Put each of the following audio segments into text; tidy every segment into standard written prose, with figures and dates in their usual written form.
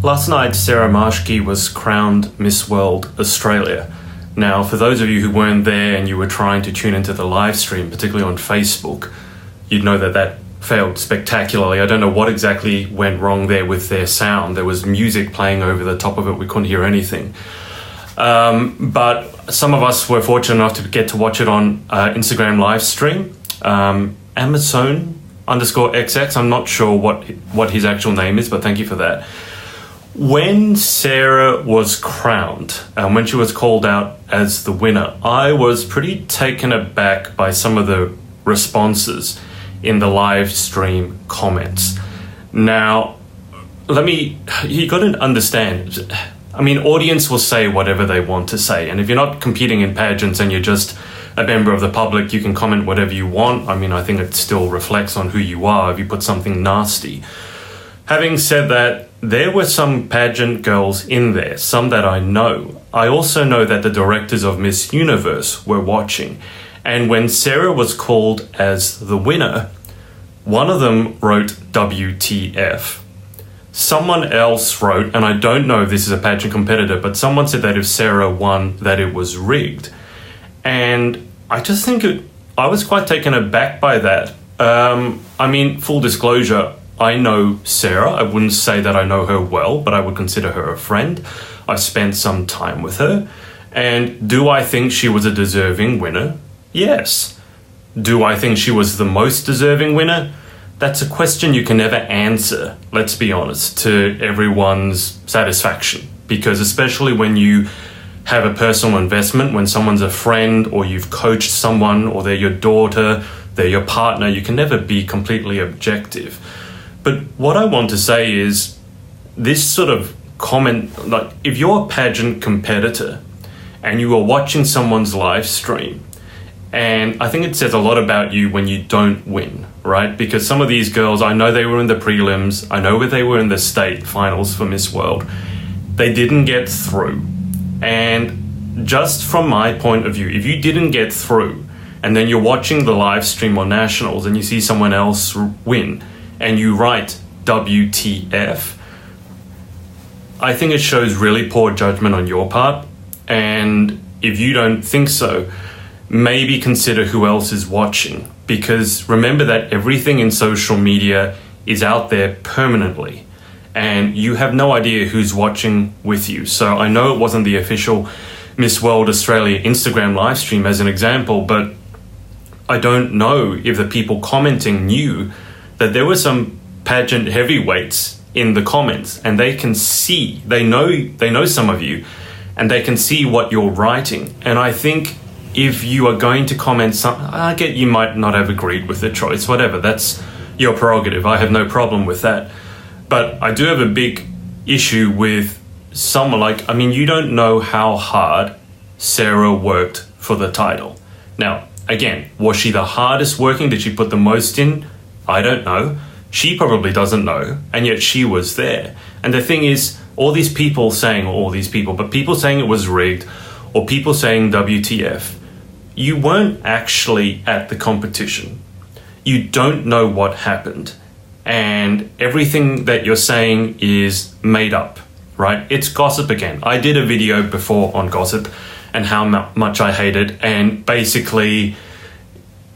Last night, Sarah Marschke was crowned Miss World Australia. Now, for those of you who weren't there and you were trying to tune into the live stream, particularly on Facebook, you'd know that that failed spectacularly. I don't know what exactly went wrong there with their sound. There was music playing over the top of it. We couldn't hear anything. But some of us were fortunate enough to get to watch it on Instagram live stream. Amazon_XX. I'm not sure what his actual name is, but thank you for that. When Sarah was crowned, when she was called out as the winner, I was pretty taken aback by some of the responses in the live stream comments. Now, you got to understand, I mean, audience will say whatever they want to say. And if you're not competing in pageants and you're just a member of the public, you can comment whatever you want. I mean, I think it still reflects on who you are if you put something nasty. Having said that, there were some pageant girls in there, some that I know. I also know that the directors of Miss Universe were watching. And when Sarah was called as the winner, one of them wrote WTF. Someone else wrote, and I don't know if this is a pageant competitor, but someone said that if Sarah won, that it was rigged. And I just think I was quite taken aback by that. I mean, full disclosure, I know Sarah. I wouldn't say that I know her well, but I would consider her a friend. I spent some time with her. And do I think she was a deserving winner? Yes. Do I think she was the most deserving winner? That's a question you can never answer, let's be honest, to everyone's satisfaction. Because especially when you have a personal investment, when someone's a friend or you've coached someone or they're your daughter, they're your partner, you can never be completely objective. But what I want to say is this sort of comment, like if you're a pageant competitor and you are watching someone's live stream, and I think it says a lot about you when you don't win, right? Because some of these girls, I know they were in the prelims, I know they were in the state finals for Miss World. They didn't get through. And just from my point of view, if you didn't get through and then you're watching the live stream on nationals and you see someone else win and you write WTF, I think it shows really poor judgment on your part. And if you don't think so, maybe consider who else is watching, because remember that everything in social media is out there permanently and you have no idea who's watching with you. So I know it wasn't the official Miss World Australia Instagram live stream as an example, but I don't know if the people commenting knew that there were some pageant heavyweights in the comments and they can see, they know some of you and they can see what you're writing. And I think if you are going to comment something, I get you might not have agreed with the choice, whatever, that's your prerogative. I have no problem with that. But I do have a big issue with someone like, I mean, you don't know how hard Sarah worked for the title. Now, again, was she the hardest working? Did she put the most in? I don't know. She probably doesn't know. And yet she was there. And the thing is, but people saying it was rigged or people saying WTF, you weren't actually at the competition. You don't know what happened. And everything that you're saying is made up, right? It's gossip again. I did a video before on gossip and how much I hate it. And basically,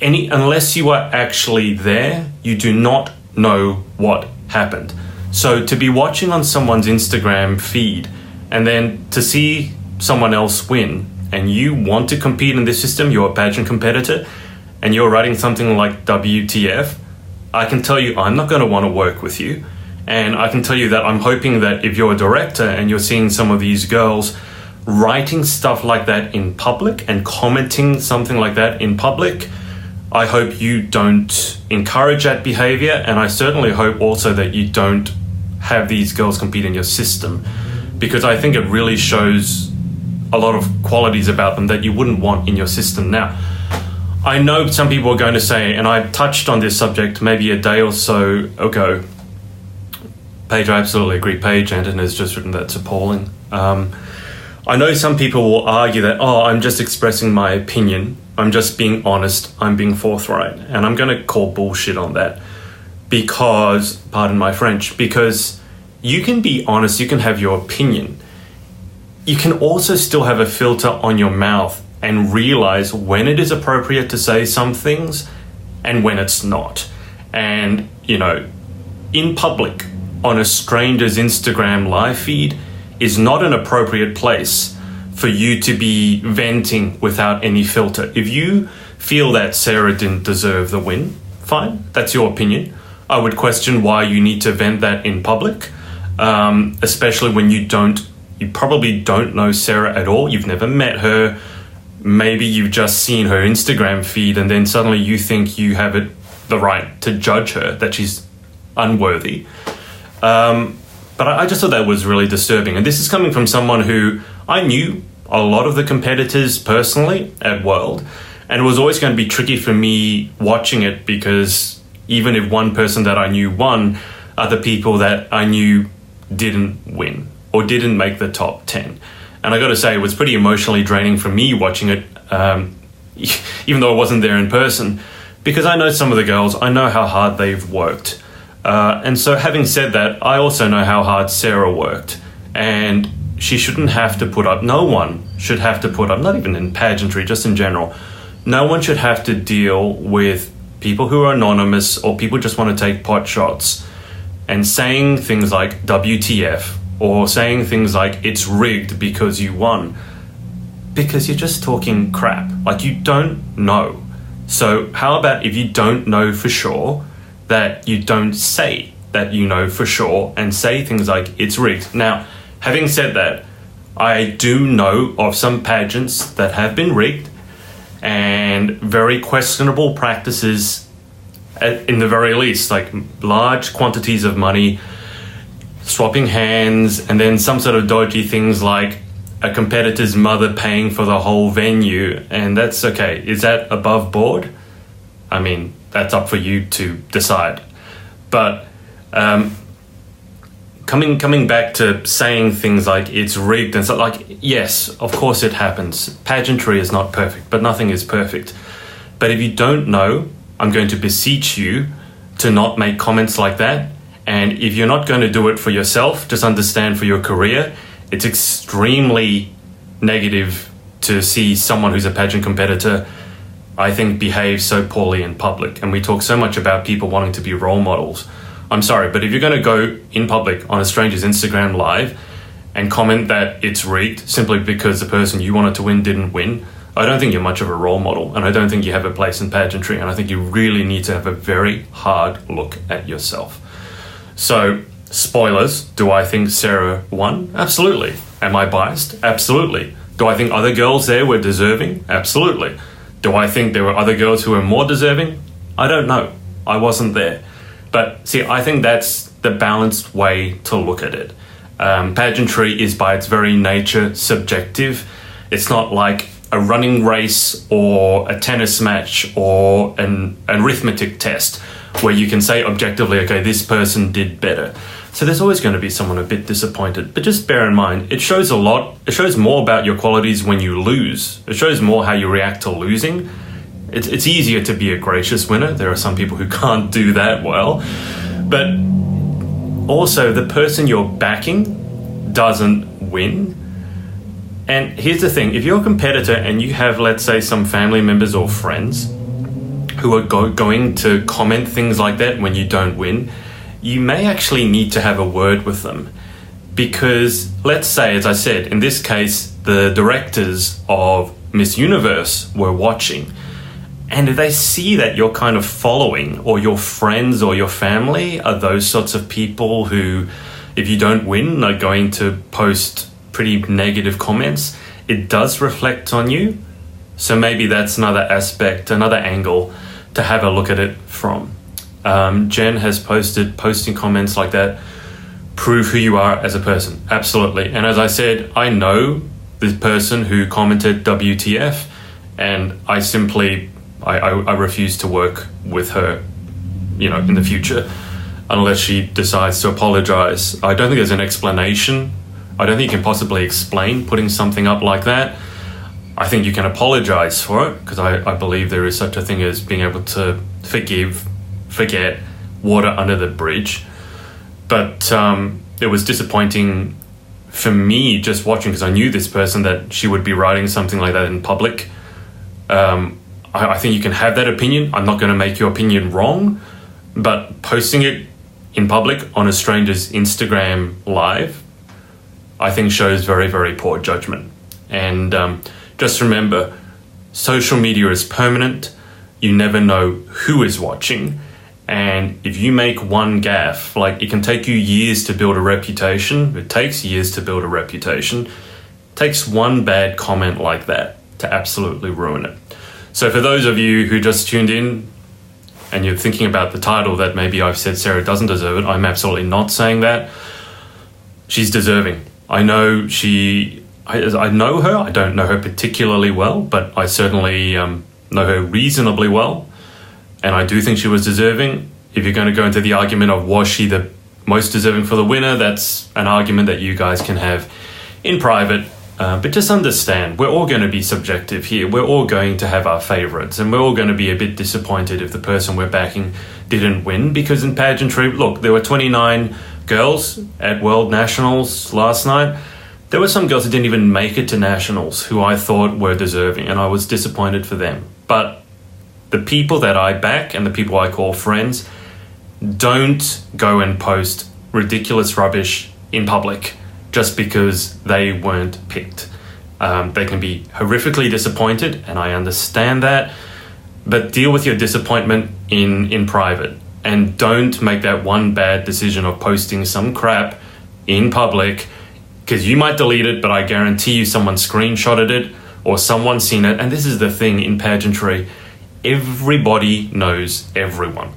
unless you are actually there, you do not know what happened. So to be watching on someone's Instagram feed and then to see someone else win and you want to compete in this system, you're a pageant competitor, and you're writing something like WTF, I can tell you I'm not going to want to work with you. And I can tell you that I'm hoping that if you're a director and you're seeing some of these girls writing stuff like that in public and commenting something like that in public, I hope you don't encourage that behavior. And I certainly hope also that you don't have these girls compete in your system, because I think it really shows a lot of qualities about them that you wouldn't want in your system. Now, I know some people are going to say, and I touched on this subject maybe a day or so ago, Paige, I absolutely agree. Pageant has just written that's appalling. I know some people will argue that, I'm just expressing my opinion. I'm just being honest. I'm being forthright. And I'm going to call bullshit on that because, pardon my French, because you can be honest, you can have your opinion. You can also still have a filter on your mouth and realize when it is appropriate to say some things and when it's not. And, you know, in public, on a stranger's Instagram live feed, is not an appropriate place for you to be venting without any filter. If you feel that Sarah didn't deserve the win, fine, that's your opinion. I would question why you need to vent that in public, especially when you probably don't know Sarah at all. You've never met her. Maybe you've just seen her Instagram feed and then suddenly you think you have the right to judge her, that she's unworthy. But I just thought that was really disturbing. And this is coming from someone who I knew a lot of the competitors personally at World. And it was always going to be tricky for me watching it because even if one person that I knew won, other people that I knew didn't win or didn't make the top 10. And I got to say, it was pretty emotionally draining for me watching it, even though I wasn't there in person, because I know some of the girls, I know how hard they've worked. And so having said that, I also know how hard Sarah worked. And she shouldn't have to put up, no one should have to put up, not even in pageantry, just in general, no one should have to deal with people who are anonymous or people just want to take pot shots and saying things like WTF or saying things like it's rigged because you won, because you're just talking crap. Like, you don't know. So how about if you don't know for sure, that you don't say that you know for sure and say things like it's rigged. Now, having said that, I do know of some pageants that have been rigged and very questionable practices in the very least, like large quantities of money, swapping hands, and then some sort of dodgy things like a competitor's mother paying for the whole venue. And that's okay. Is that above board? I mean, that's up for you to decide. But coming back to saying things like it's rigged and stuff, like, yes, of course it happens. Pageantry is not perfect, but nothing is perfect. But if you don't know, I'm going to beseech you to not make comments like that. And if you're not going to do it for yourself, just understand for your career, it's extremely negative to see someone who's a pageant competitor, I think, behave so poorly in public. And we talk so much about people wanting to be role models. I'm sorry, but if you're going to go in public on a stranger's Instagram live and comment that it's rigged simply because the person you wanted to win didn't win, I don't think you're much of a role model, and I don't think you have a place in pageantry, and I think you really need to have a very hard look at yourself. So, spoilers, do I think Sarah won? Absolutely. Am I biased? Absolutely. Do I think other girls there were deserving? Absolutely. Do I think there were other girls who were more deserving? I don't know. I wasn't there. But see, I think that's the balanced way to look at it. Pageantry is by its very nature subjective. It's not like a running race or a tennis match or an arithmetic test where you can say objectively, okay, this person did better. So there's always going to be someone a bit disappointed. But just bear in mind, it shows a lot. It shows more about your qualities when you lose. It shows more how you react to losing. It's easier to be a gracious winner. There are some people who can't do that well. But also, the person you're backing doesn't win. And here's the thing. If you're a competitor and you have, let's say, some family members or friends who are going to comment things like that when you don't win, you may actually need to have a word with them. Because, let's say, as I said, in this case, the directors of Miss Universe were watching. And if they see that you're kind of following, or your friends or your family are those sorts of people who, if you don't win, are going to post pretty negative comments, it does reflect on you. So maybe that's another aspect, another angle to have a look at it from. Jen has posting comments like that prove who you are as a person. Absolutely. And as I said, I know the person who commented WTF, and I refuse to work with her, in the future, unless she decides to apologize. I don't think there's an explanation. I don't think you can possibly explain putting something up like that. I think you can apologize for it, because I believe there is such a thing as being able to forget, water under the bridge. But it was disappointing for me just watching, because I knew this person, that she would be writing something like that in public. I think you can have that opinion. I'm not going to make your opinion wrong, but posting it in public on a stranger's Instagram live, I think shows very, very poor judgment. And just remember, social media is permanent. You never know who is watching. And if you make one gaffe, like, it can take you years to build a reputation. It takes years to build a reputation. It takes one bad comment like that to absolutely ruin it. So for those of you who just tuned in and you're thinking about the title that maybe I've said Sarah doesn't deserve it, I'm absolutely not saying that. She's deserving. I know I know her. I don't know her particularly well, but I certainly know her reasonably well. And I do think she was deserving. If you're going to go into the argument of was she the most deserving for the winner, that's an argument that you guys can have in private. But just understand, we're all going to be subjective here. We're all going to have our favourites, and we're all going to be a bit disappointed if the person we're backing didn't win. Because in pageantry, look, there were 29 girls at World Nationals last night. There were some girls who didn't even make it to Nationals who I thought were deserving, and I was disappointed for them. But the people that I back and the people I call friends, don't go and post ridiculous rubbish in public just because they weren't picked. They can be horrifically disappointed, and I understand that, but deal with your disappointment in private, and don't make that one bad decision of posting some crap in public, because you might delete it, but I guarantee you someone screenshotted it or someone's seen it. And this is the thing in pageantry, everybody knows everyone.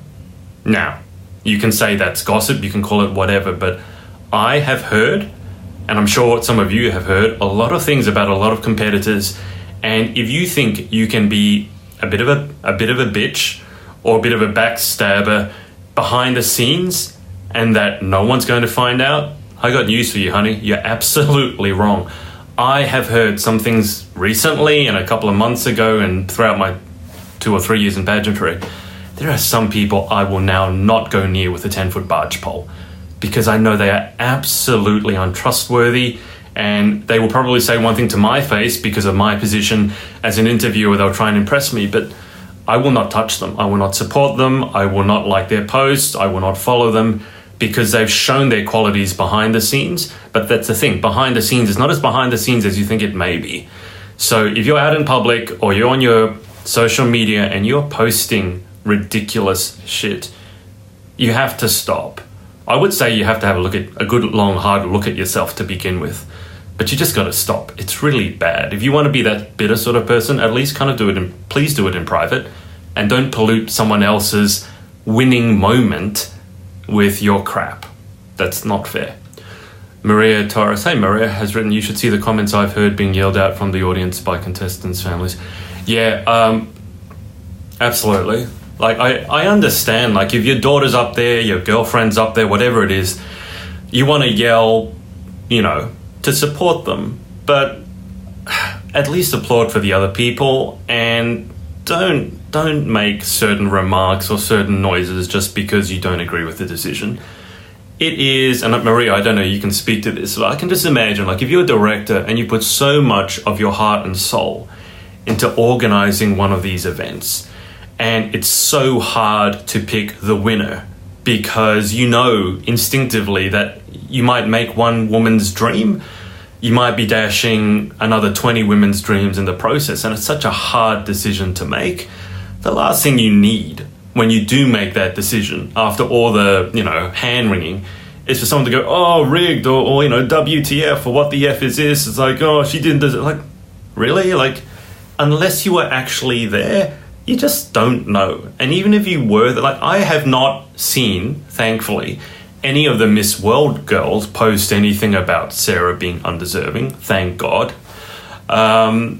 Now, you can say that's gossip, you can call it whatever, but I have heard, and I'm sure some of you have heard, a lot of things about a lot of competitors. And if you think you can be a bit of a bitch or a bit of a backstabber behind the scenes and that no one's going to find out, I got news for you, honey. You're absolutely wrong. I have heard some things recently and a couple of months ago and throughout my 2 or 3 years in pageantry. There are some people I will now not go near with a 10-foot barge pole, because I know they are absolutely untrustworthy, and they will probably say one thing to my face because of my position as an interviewer. They'll try and impress me, but I will not touch them. I will not support them. I will not like their posts. I will not follow them, because they've shown their qualities behind the scenes. But that's the thing, behind the scenes is not as behind the scenes as you think it may be. So if you're out in public or you're on your social media and you're posting ridiculous shit, you have to stop. I would say you have to have a good, long, hard look at yourself to begin with. But you just got to stop. It's really bad. If you want to be that bitter sort of person, at least kind of please do it in private, and don't pollute someone else's winning moment with your crap. That's not fair. Maria Torres, hey Maria, has written, you should see the comments I've heard being yelled out from the audience by contestants' families. Yeah, absolutely. Like, I understand, like, if your daughter's up there, your girlfriend's up there, whatever it is, you want to yell, to support them, but at least applaud for the other people, and don't make certain remarks or certain noises just because you don't agree with the decision. It is, and Maria, I don't know, you can speak to this, but I can just imagine, like, if you're a director and you put so much of your heart and soul into organizing one of these events, and it's so hard to pick the winner because you know instinctively that you might make one woman's dream, you might be dashing another 20 women's dreams in the process, and it's such a hard decision to make. The last thing you need when you do make that decision, after all the, hand-wringing, is for someone to go, oh, rigged, or WTF, or what the F is this? It's like, oh, she didn't do it. Like, really? Like, unless you were actually there, you just don't know. And even if you were, like, I have not seen, thankfully, any of the Miss World girls post anything about Sarah being undeserving, thank God. But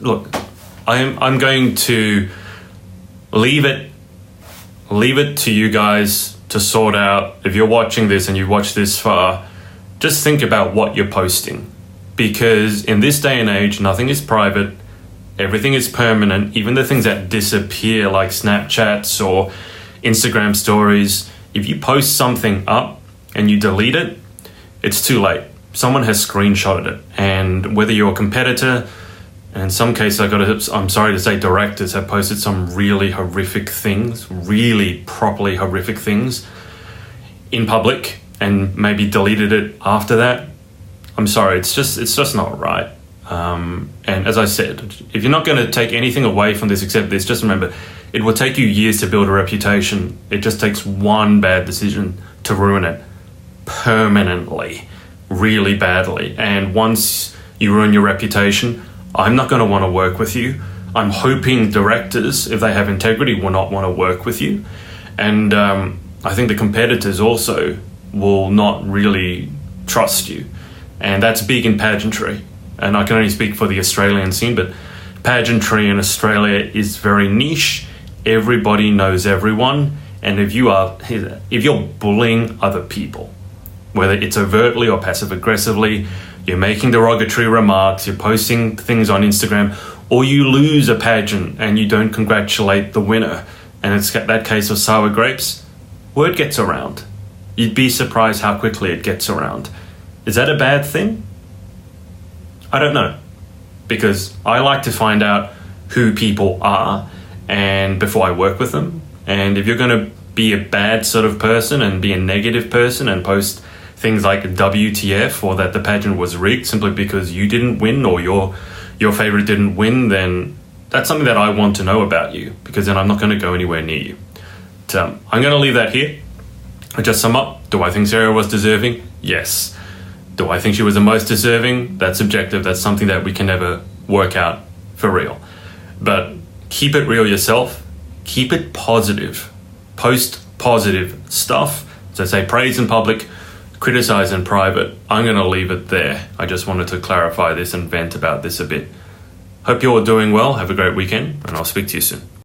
look, I'm going to leave it to you guys to sort out. If you're watching this and you've watched this far, just think about what you're posting, because in this day and age, nothing is private, everything is permanent. Even the things that disappear, like Snapchats or Instagram stories, if you post something up and you delete it, it's too late. Someone has screenshotted it. And whether you're a competitor, and in some cases, I'm sorry to say, directors have posted some really horrific things, really properly horrific things in public, and maybe deleted it after that. I'm sorry, it's just not right. And as I said, if you're not going to take anything away from this except this, just remember, it will take you years to build a reputation. It just takes one bad decision to ruin it permanently, really badly. And once you ruin your reputation, I'm not going to want to work with you. I'm hoping directors, if they have integrity, will not want to work with you. And I think the competitors also will not really trust you. And that's big in pageantry. And I can only speak for the Australian scene, but pageantry in Australia is very niche. Everybody knows everyone. And if you're bullying other people, whether it's overtly or passive aggressively, you're making derogatory remarks, you're posting things on Instagram, or you lose a pageant and you don't congratulate the winner, and it's that case of sour grapes, word gets around. You'd be surprised how quickly it gets around. Is that a bad thing? I don't know, because I like to find out who people are and before I work with them. And if you're going to be a bad sort of person and be a negative person and post things like WTF or that the pageant was rigged simply because you didn't win or your favorite didn't win, then that's something that I want to know about you, because then I'm not going to go anywhere near you. So I'm going to leave that here. I just sum up. Do I think Sarah was deserving? Yes. Do I think she was the most deserving? That's subjective. That's something that we can never work out for real. But keep it real yourself. Keep it positive. Post positive stuff. So say praise in public, criticize in private. I'm going to leave it there. I just wanted to clarify this and vent about this a bit. Hope you're all doing well. Have a great weekend, and I'll speak to you soon.